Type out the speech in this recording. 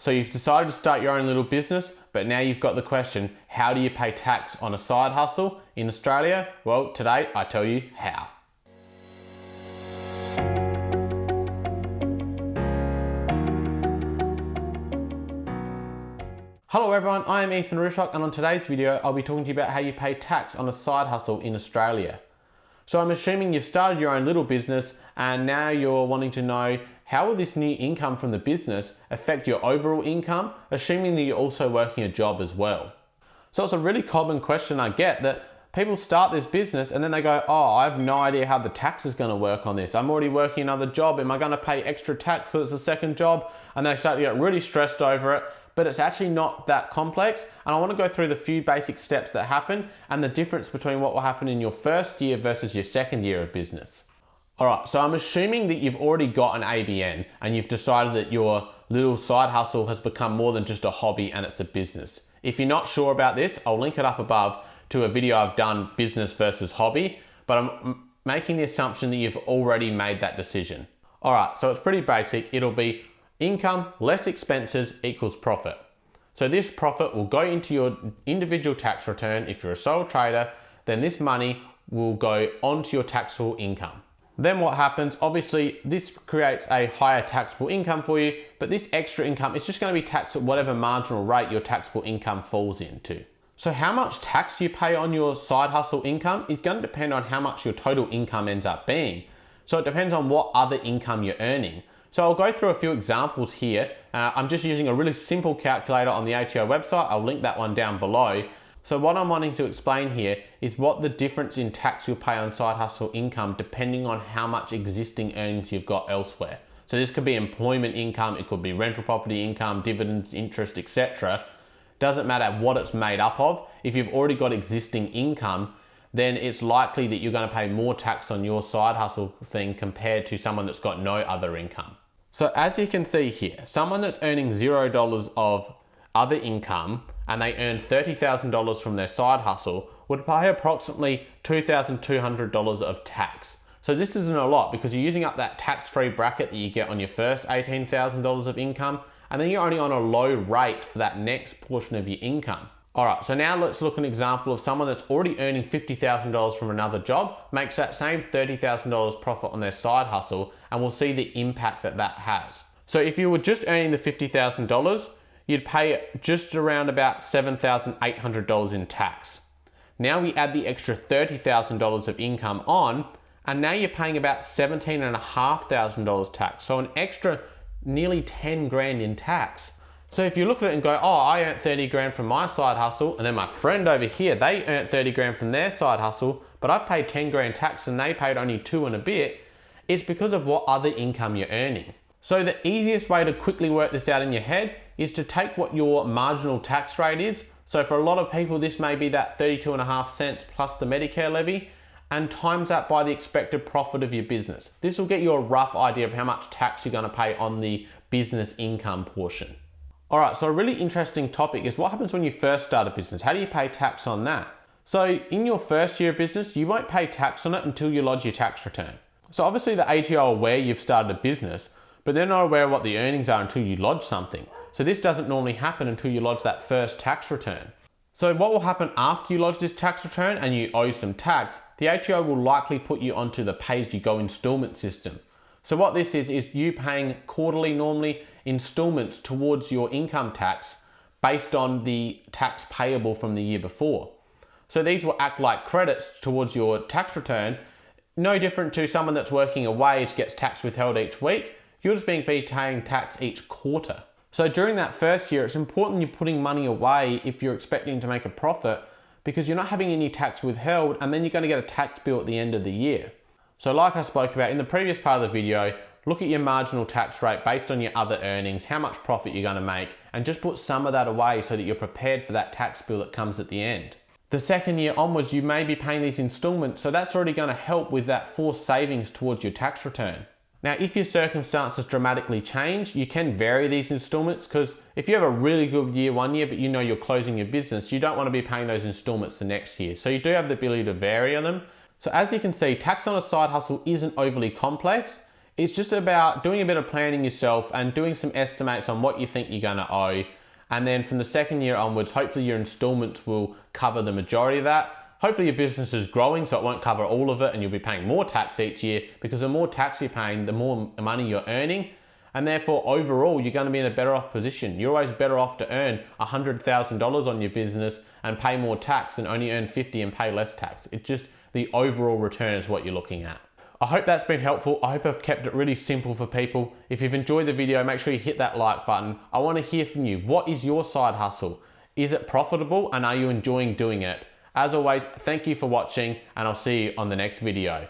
So you've decided to start your own little business, but now you've got the question, how do you pay tax on a side hustle in Australia? Well, today I tell you how. Hello everyone, I am Ethan Rooshock, and on today's video I'll be talking to you about how you pay tax on a side hustle in Australia. So I'm assuming you've started your own little business and now you're wanting to know how will this new income from the business affect your overall income, assuming that you're also working a job as well. So it's a really common question I get, that people start this business and then they go, oh, I have no idea how the tax is going to work on this. I'm already working another job. Am I going to pay extra tax because it's a second job? And they start to get really stressed over it. But it's actually not that complex. And I want to go through the few basic steps that happen and the difference between what will happen in your first year versus your second year of business. All right, so I'm assuming that you've already got an ABN and you've decided that your little side hustle has become more than just a hobby and it's a business. If you're not sure about this, I'll link it up above to a video I've done, business versus hobby, but I'm making the assumption that you've already made that decision. All right, so it's pretty basic. It'll be income less expenses equals profit. So this profit will go into your individual tax return. If you're a sole trader, then this money will go onto your taxable income. Then what happens, obviously this creates a higher taxable income for you, but this extra income is just going to be taxed at whatever marginal rate your taxable income falls into. So how much tax you pay on your side hustle income is going to depend on how much your total income ends up being. So it depends on what other income you're earning. So I'll go through a few examples here. I'm just using a really simple calculator on the ATO website. I'll link that one down below. So what I'm wanting to explain here is what the difference in tax you'll pay on side hustle income depending on how much existing earnings you've got elsewhere. So this could be employment income, it could be rental property income, dividends, interest, etc. Doesn't matter what it's made up of. If you've already got existing income, then it's likely that you're going to pay more tax on your side hustle thing compared to someone that's got no other income. So as you can see here, someone that's earning $0 of other income and they earn $30,000 from their side hustle would pay approximately $2,200 of tax. So this isn't a lot because you're using up that tax-free bracket that you get on your first $18,000 of income, and then you're only on a low rate for that next portion of your income. All right, so now let's look at an example of someone that's already earning $50,000 from another job, makes that same $30,000 profit on their side hustle, and we'll see the impact that that has. So if you were just earning the $50,000, you'd pay just around about $7,800 in tax. Now we add the extra $30,000 of income on, and now you're paying about $17,500 tax. So an extra nearly 10 grand in tax. So if you look at it and go, oh, I earned 30 grand from my side hustle, and then my friend over here, they earned 30 grand from their side hustle, but I've paid 10 grand tax and they paid only 2 and a bit, it's because of what other income you're earning. So the easiest way to quickly work this out in your head is to take what your marginal tax rate is. So for a lot of people, this may be that 32.5 cents plus the Medicare levy, and times that by the expected profit of your business. This will get you a rough idea of how much tax you're going to pay on the business income portion. All right, so a really interesting topic is what happens when you first start a business? How do you pay tax on that? So in your first year of business, you won't pay tax on it until you lodge your tax return. So obviously the ATO are aware you've started a business, but they're not aware of what the earnings are until you lodge something. So this doesn't normally happen until you lodge that first tax return. So what will happen after you lodge this tax return and you owe some tax, the ATO will likely put you onto the pay-as-you-go installment system. So what this is you paying quarterly normally installments towards your income tax based on the tax payable from the year before. So these will act like credits towards your tax return, no different to someone that's working a wage gets tax withheld each week. You're just being paying tax each quarter. So during that first year, it's important you're putting money away if you're expecting to make a profit, because you're not having any tax withheld and then you're going to get a tax bill at the end of the year. So like I spoke about in the previous part of the video, look at your marginal tax rate based on your other earnings, how much profit you're going to make, and just put some of that away so that you're prepared for that tax bill that comes at the end. The second year onwards, you may be paying these installments, so that's already going to help with that forced savings towards your tax return. Now, if your circumstances dramatically change, you can vary these installments, because if you have a really good year one year, but you know you're closing your business, you don't want to be paying those installments the next year. So you do have the ability to vary on them. So as you can see, tax on a side hustle isn't overly complex. It's just about doing a bit of planning yourself and doing some estimates on what you think you're going to owe. And then from the second year onwards, hopefully your installments will cover the majority of that. Hopefully your business is growing, so it won't cover all of it and you'll be paying more tax each year, because the more tax you're paying, the more money you're earning. And therefore, overall, you're going to be in a better off position. You're always better off to earn $100,000 on your business and pay more tax than only earn 50 and pay less tax. It's just the overall return is what you're looking at. I hope that's been helpful. I hope I've kept it really simple for people. If you've enjoyed the video, make sure you hit that like button. I want to hear from you. What is your side hustle? Is it profitable and are you enjoying doing it? As always, thank you for watching and I'll see you on the next video.